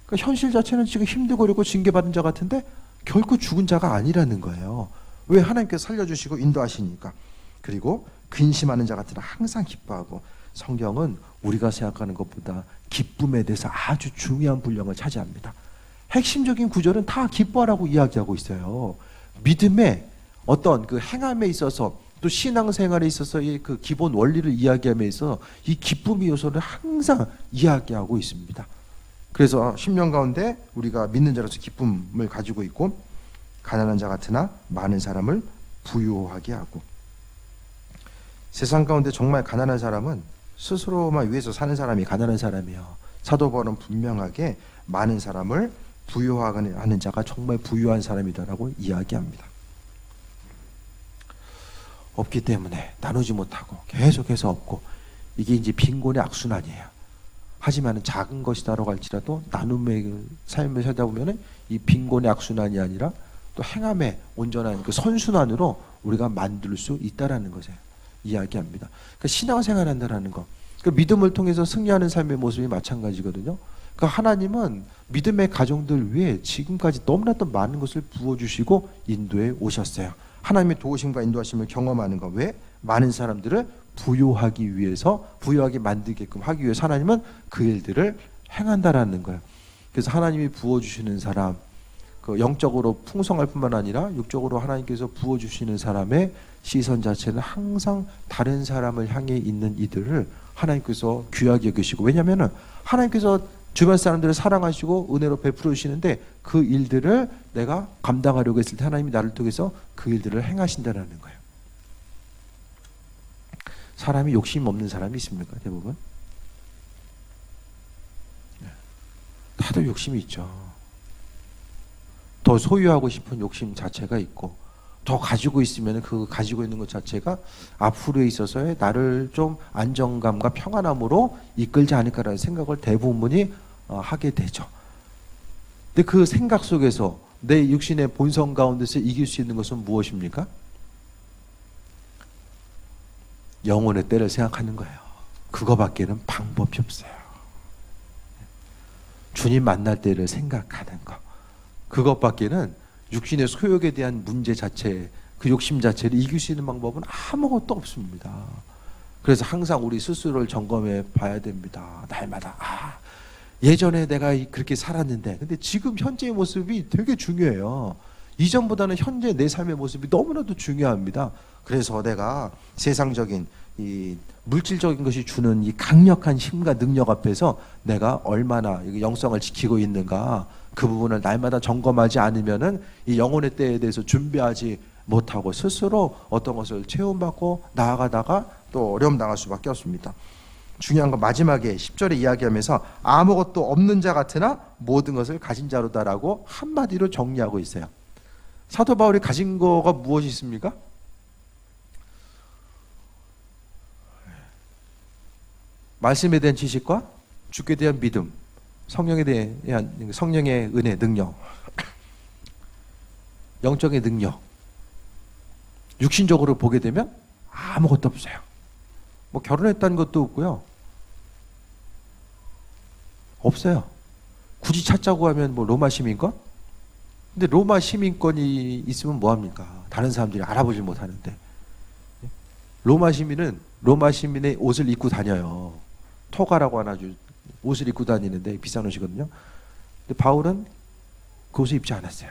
[SPEAKER 1] 그러니까 현실 자체는 지금 힘들고 어렵고 징계받은 자 같은데 결코 죽은 자가 아니라는 거예요. 왜? 하나님께서 살려주시고 인도하시니까. 그리고 근심하는 자 같으나 항상 기뻐하고, 성경은 우리가 생각하는 것보다 기쁨에 대해서 아주 중요한 분량을 차지합니다. 핵심적인 구절은 다 기뻐하라고 이야기하고 있어요. 믿음의 어떤 그 행함에 있어서 또 신앙생활에 있어서의 그 기본 원리를 이야기하면서 이 기쁨의 요소를 항상 이야기하고 있습니다. 그래서 10년 가운데 우리가 믿는 자로서 기쁨을 가지고 있고, 가난한 자 같으나 많은 사람을 부유하게 하고, 세상 가운데 정말 가난한 사람은 스스로만 위해서 사는 사람이 가난한 사람이에요. 사도 바울은 분명하게 많은 사람을 부유하는 자가 정말 부유한 사람이다라고 이야기합니다. 없기 때문에 나누지 못하고 계속해서 없고, 이게 이제 빈곤의 악순환이에요. 하지만 작은 것이다라고 할지라도 나눔의 삶을 살다 보면은 이 빈곤의 악순환이 아니라 또 행함의 온전한 그 선순환으로 우리가 만들 수 있다라는 것을 이야기합니다. 그러니까 신앙생활 한다라는 거, 그 믿음을 통해서 승리하는 삶의 모습이 마찬가지거든요. 그러니까 하나님은 믿음의 가정들 위해 지금까지 너무나도 많은 것을 부어주시고 인도해 오셨어요. 하나님의 도우심과 인도하심을 경험하는 것, 왜? 많은 사람들을 부유하기 위해서, 부유하게 만들게끔 하기 위해서 하나님은 그 일들을 행한다라는 거예요. 그래서 하나님이 부어주시는 사람, 그 영적으로 풍성할 뿐만 아니라 육적으로 하나님께서 부어주시는 사람의 시선 자체는 항상 다른 사람을 향해 있는 이들을 하나님께서 귀하게 여기시고, 왜냐하면 하나님께서 주변 사람들을 사랑하시고 은혜로 베풀어 주시는데 그 일들을 내가 감당하려고 했을 때 하나님이 나를 통해서 그 일들을 행하신다는 거예요. 사람이 욕심 없는 사람이 있습니까? 대부분? 다들 욕심이 있죠. 더 소유하고 싶은 욕심 자체가 있고, 더 가지고 있으면 그 가지고 있는 것 자체가 앞으로에 있어서의 나를 좀 안정감과 평안함으로 이끌지 않을까라는 생각을 대부분이 하게 되죠. 근데 그 생각 속에서 내 육신의 본성 가운데서 이길 수 있는 것은 무엇입니까? 영혼의 때를 생각하는 거예요. 그거밖에는 방법이 없어요. 주님 만날 때를 생각하는 거, 그것밖에는 육신의 소욕에 대한 문제 자체, 그 욕심 자체를 이길 수 있는 방법은 아무것도 없습니다. 그래서 항상 우리 스스로를 점검해 봐야 됩니다. 날마다 예전에 내가 그렇게 살았는데, 근데 지금 현재의 모습이 되게 중요해요. 이전보다는 현재 내 삶의 모습이 너무나도 중요합니다. 그래서 내가 세상적인 이 물질적인 것이 주는 이 강력한 힘과 능력 앞에서 내가 얼마나 영성을 지키고 있는가, 그 부분을 날마다 점검하지 않으면은 이 영혼의 때에 대해서 준비하지 못하고 스스로 어떤 것을 체험받고 나아가다가 또 어려움 당할 수밖에 없습니다. 중요한 건 마지막에 10절에 이야기하면서 아무것도 없는 자 같으나 모든 것을 가진 자로다라고 한마디로 정리하고 있어요. 사도 바울이 가진 거가 무엇이 있습니까? 말씀에 대한 지식과 주께 대한 믿음, 성령에 대한 성령의 은혜, 능력, 영적인 능력. 육신적으로 보게 되면 아무것도 없어요. 뭐 결혼했다는 것도 없고요. 없어요. 굳이 찾자고 하면 뭐 로마 시민권? 근데 로마 시민권이 있으면 뭐합니까? 다른 사람들이 알아보질 못하는데. 로마 시민의 옷을 입고 다녀요. 토가라고 하나 옷을 입고 다니는데 비싼 옷이거든요. 근데 바울은 그 옷을 입지 않았어요.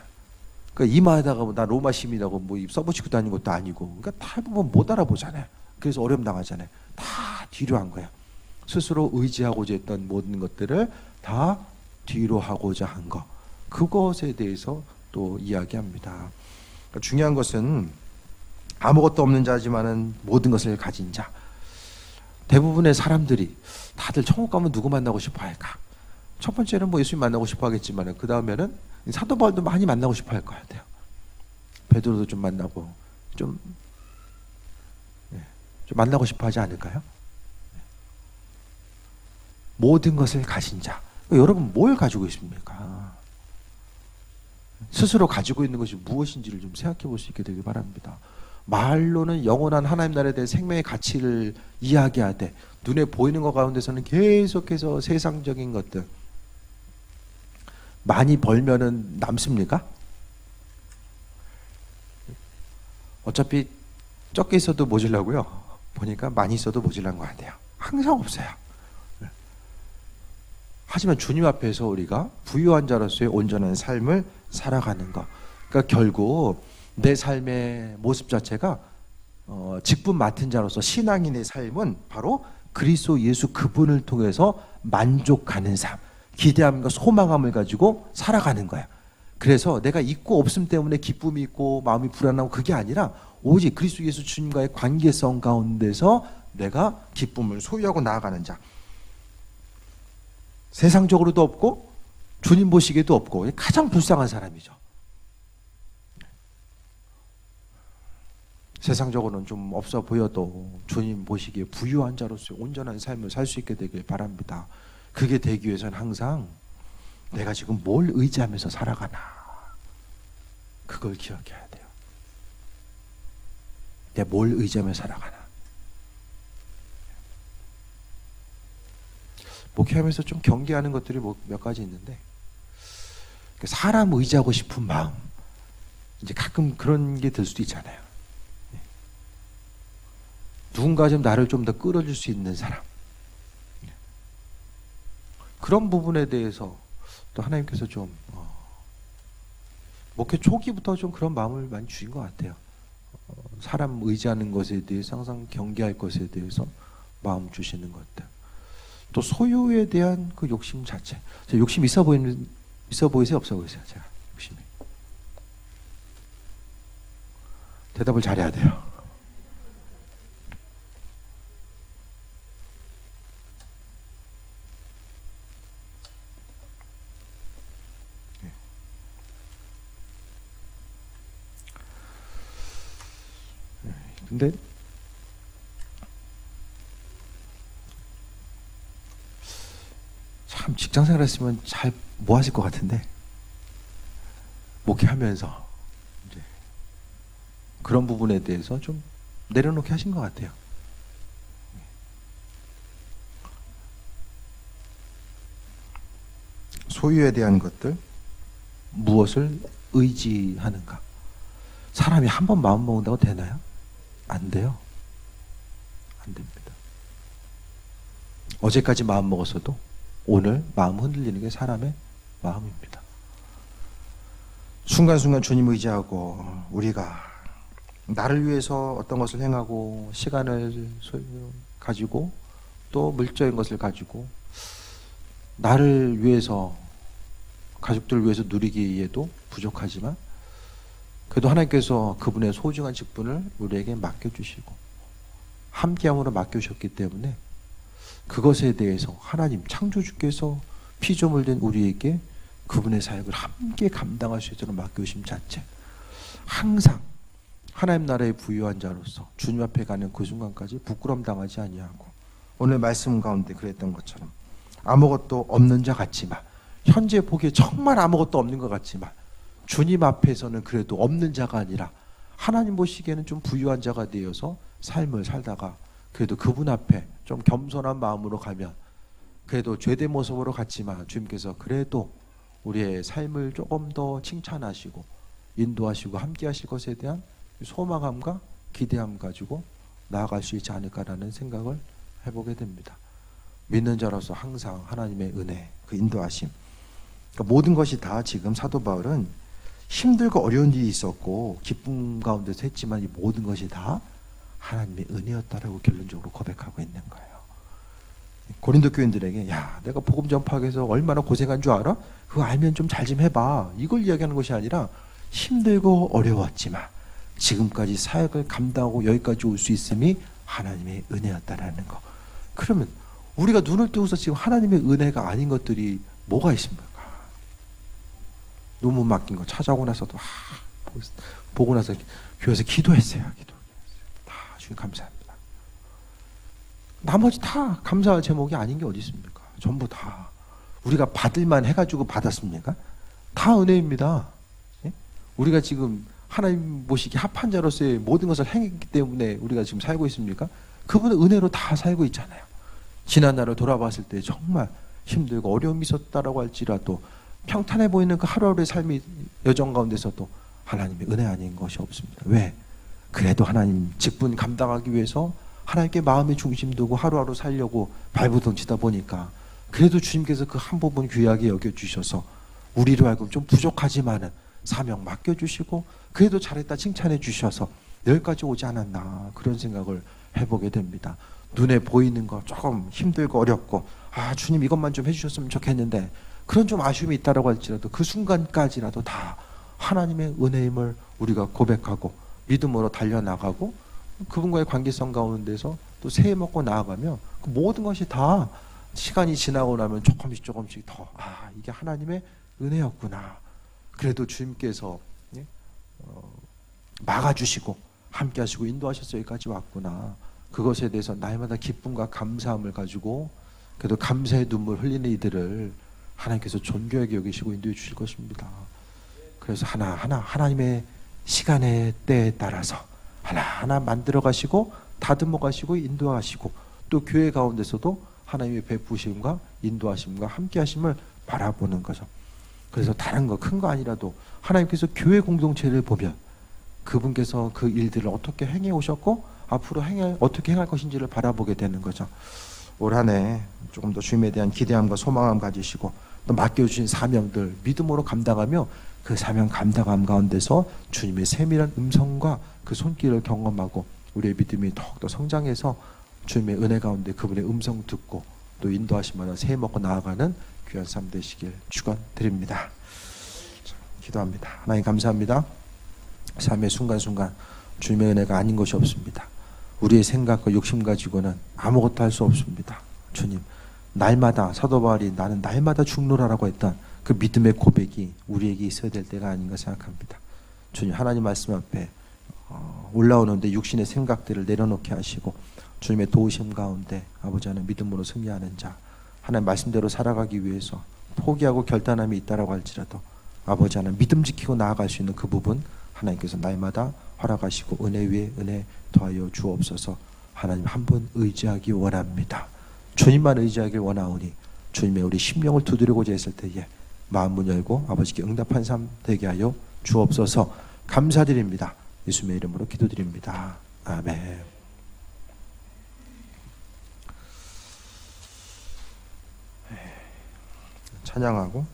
[SPEAKER 1] 그러니까 이마에다가 나 로마 시민이라고 뭐 써붙이고 다니는 것도 아니고, 그러니까 다 보면 못 알아보잖아요. 그래서 어려움 당하잖아요. 다 뒤로 한 거예요. 스스로 의지하고자 했던 모든 것들을 다 뒤로 하고자 한 것, 그것에 대해서 또 이야기합니다. 그러니까 중요한 것은 아무것도 없는 자지만은 모든 것을 가진 자. 대부분의 사람들이 다들 천국 가면 누구 만나고 싶어 할까? 첫 번째는 뭐 예수님 만나고 싶어 하겠지만, 그 다음에는 사도 바울도 많이 만나고 싶어 할 것 같아요. 베드로도 좀 만나고 좀 만나고 싶어 하지 않을까요? 모든 것을 가진 자. 여러분 뭘 가지고 있습니까? 스스로 가지고 있는 것이 무엇인지를 좀 생각해 볼 수 있게 되길 바랍니다. 말로는 영원한 하나님 나라에 대한 생명의 가치를 이야기하되 눈에 보이는 것 가운데서는 계속해서 세상적인 것들 많이 벌면은 남습니까? 어차피 적게 있어도 모질라고요. 보니까 많이 있어도 모질란 것 같아요. 항상 없어요. 하지만 주님 앞에서 우리가 부유한 자로서의 온전한 삶을 살아가는 것. 그러니까 결국 내 삶의 모습 자체가 직분 맡은 자로서 신앙인의 삶은 바로 그리스도 예수 그분을 통해서 만족하는 삶, 기대함과 소망함을 가지고 살아가는 거야. 그래서 내가 있고 없음 때문에 기쁨이 있고 마음이 불안하고 그게 아니라 오직 그리스도 예수 주님과의 관계성 가운데서 내가 기쁨을 소유하고 나아가는 자. 세상적으로도 없고 주님 보시기에도 없고 가장 불쌍한 사람이죠. 세상적으로는 좀 없어 보여도 주님 보시기에 부유한 자로서 온전한 삶을 살 수 있게 되길 바랍니다. 그게 되기 위해서는 항상 내가 지금 뭘 의지하면서 살아가나, 그걸 기억해야 돼요. 내가 뭘 의지하면서 살아가나. 목회하면서 좀 경계하는 것들이 몇 가지 있는데, 사람 의지하고 싶은 마음, 이제 가끔 그런 게 들 수도 있잖아요. 누군가 좀 나를 좀 더 끌어줄 수 있는 사람, 그런 부분에 대해서 또 하나님께서 좀 목회 초기부터 좀 그런 마음을 많이 주신 것 같아요. 사람 의지하는 것에 대해서 항상 경계할 것에 대해서 마음 주시는 것들. 또 소유에 대한 그 욕심 자체. 욕심 있어 보이세요? 없어 보이세요? 제가 욕심이. 대답을 잘해야 돼요. 근데 참 직장생활 했으면 잘 뭐 하실 것 같은데, 목회하면서 이제 그런 부분에 대해서 좀 내려놓게 하신 것 같아요. 소유에 대한 것들, 무엇을 의지하는가. 사람이 한 번 마음 먹는다고 되나요? 안 돼요. 안 됩니다. 어제까지 마음 먹었어도 오늘 마음 흔들리는 게 사람의 마음입니다. 순간순간 주님 의지하고 우리가 나를 위해서 어떤 것을 행하고 시간을 가지고 또 물적인 것을 가지고 나를 위해서, 가족들을 위해서 누리기에도 부족하지만 그래도 하나님께서 그분의 소중한 직분을 우리에게 맡겨주시고 함께함으로 맡겨주셨기 때문에 그것에 대해서 하나님 창조주께서 피조물 된 우리에게 그분의 사역을 함께 감당할 수 있도록 맡겨주심 자체, 항상 하나님 나라의 부유한 자로서 주님 앞에 가는 그 순간까지 부끄럼 당하지 아니하고, 오늘 말씀 가운데 그랬던 것처럼 아무것도 없는 자 같지만, 현재 보기에 정말 아무것도 없는 것 같지만 주님 앞에서는 그래도 없는 자가 아니라 하나님 보시기에는 좀 부유한 자가 되어서 삶을 살다가 그래도 그분 앞에 좀 겸손한 마음으로 가면, 그래도 죄된 모습으로 갔지만 주님께서 그래도 우리의 삶을 조금 더 칭찬하시고 인도하시고 함께 하실 것에 대한 소망함과 기대함 가지고 나아갈 수 있지 않을까라는 생각을 해보게 됩니다. 믿는 자로서 항상 하나님의 은혜, 그 인도하심, 그러니까 모든 것이 다 지금 사도 바울은 힘들고 어려운 일이 있었고 기쁨 가운데서 했지만 이 모든 것이 다 하나님의 은혜였다라고 결론적으로 고백하고 있는 거예요. 고린도 교인들에게 야, 내가 복음 전파하기 위해서 얼마나 고생한 줄 알아? 그거 알면 좀 잘 좀 해봐. 이걸 이야기하는 것이 아니라 힘들고 어려웠지만 지금까지 사역을 감당하고 여기까지 올 수 있음이 하나님의 은혜였다라는 거. 그러면 우리가 눈을 뜨고서 지금 하나님의 은혜가 아닌 것들이 뭐가 있습니까? 논문 맡긴 거 찾아오고 나서도 보고 나서 교회에서 기도했어요. 다 주님 감사합니다. 나머지 다 감사할 제목이 아닌 게 어디 있습니까? 전부 다 우리가 받을만 해가지고 받았습니까? 다 은혜입니다. 예? 우리가 지금 하나님 보시기 합한 자로서의 모든 것을 행했기 때문에 우리가 지금 살고 있습니까? 그분은 은혜로 다 살고 있잖아요. 지난 날을 돌아봤을 때 정말 힘들고 어려움이 있었다라고 할지라도 평탄해 보이는 그 하루하루의 삶의 여정 가운데서도 하나님의 은혜 아닌 것이 없습니다. 왜? 그래도 하나님 직분 감당하기 위해서 하나님께 마음의 중심 두고 하루하루 살려고 발부둥치다 보니까 그래도 주님께서 그 한 부분 귀하게 여겨주셔서 우리로 하여금 좀 부족하지만은 사명 맡겨주시고 그래도 잘했다 칭찬해 주셔서 여기까지 오지 않았나 그런 생각을 해보게 됩니다. 눈에 보이는 거 조금 힘들고 어렵고 주님 이것만 좀 해주셨으면 좋겠는데 그런 좀 아쉬움이 있다라고 할지라도 그 순간까지라도 다 하나님의 은혜임을 우리가 고백하고 믿음으로 달려나가고 그분과의 관계성 가운데서 또 새해 먹고 나아가면 그 모든 것이 다 시간이 지나고 나면 조금씩 더 이게 하나님의 은혜였구나. 그래도 주님께서 막아주시고 함께 하시고 인도하셔서 여기까지 왔구나. 그것에 대해서 날마다 기쁨과 감사함을 가지고 그래도 감사의 눈물 흘리는 이들을 하나님께서 존귀하게 여기시고 인도해 주실 것입니다. 그래서 하나하나 하나님의 시간의 때에 따라서 하나하나 만들어 가시고 다듬어 가시고 인도하시고 또 교회 가운데서도 하나님의 베푸심과 인도하심과 함께 하심을 바라보는 거죠. 그래서 다른 거 큰 거 아니라도 하나님께서 교회 공동체를 보면 그분께서 그 일들을 어떻게 행해 오셨고 앞으로 어떻게 행할 것인지를 바라보게 되는 거죠. 올 한 해 조금 더 주님에 대한 기대함과 소망함 가지시고 또 맡겨주신 사명들 믿음으로 감당하며 그 사명 감당함 가운데서 주님의 세밀한 음성과 그 손길을 경험하고 우리의 믿음이 더욱더 성장해서 주님의 은혜 가운데 그분의 음성 듣고 또 인도하시마다 새해 먹고 나아가는 귀한 삶 되시길 축원드립니다. 기도합니다. 하나님 감사합니다. 삶의 순간순간 주님의 은혜가 아닌 것이 없습니다. 우리의 생각과 욕심 가지고는 아무것도 할 수 없습니다. 주님, 날마다 사도 바울이 나는 날마다 죽노라라고 했던 그 믿음의 고백이 우리에게 있어야 될 때가 아닌가 생각합니다. 주님, 하나님 말씀 앞에 올라오는데 육신의 생각들을 내려놓게 하시고 주님의 도우심 가운데 아버지 하나님 믿음으로 승리하는 자, 하나님 말씀대로 살아가기 위해서 포기하고 결단함이 있다라고 할지라도 아버지 하나님 믿음 지키고 나아갈 수 있는 그 부분 하나님께서 날마다 허락하시고 은혜 위에 은혜 더하여 주옵소서. 하나님 한 분 의지하기 원합니다. 주님만 의지하길 원하오니 주님의 우리 심령을 두드리고자 했을 때에 마음문 열고 아버지께 응답한 삶 되게 하여 주옵소서. 감사드립니다. 예수님의 이름으로 기도드립니다. 아멘. 찬양하고